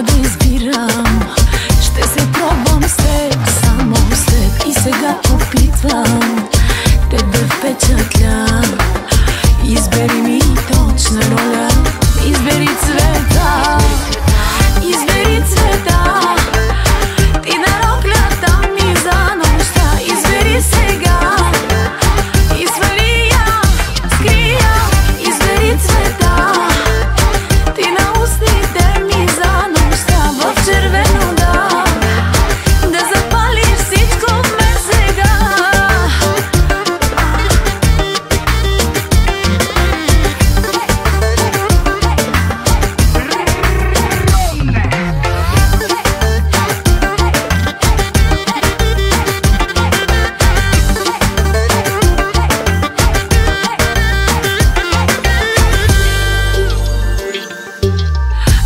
да избирам. Ще се пробвам с теб, само с теб. И сега опитвам теб да впечатля. Избери ми точна роля, избери цвета, избери цвета. Ти на роклята ми за нощта. Избери сега и свали я, скрия. Избери цвета. Ти на устните ми за нощта. В червено да запалиш всичко в мен сега.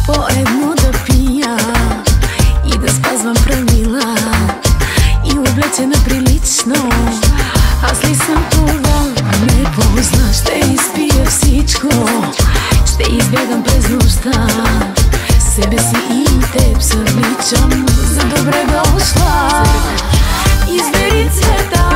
По-едно да пия и да спазвам правила и облечена прилично. Аз ли съм това? Не позна. Ще изпия всичко, ще избягам през нощта. Себе си и теб съвличам. За добре дошла. Избери цвета.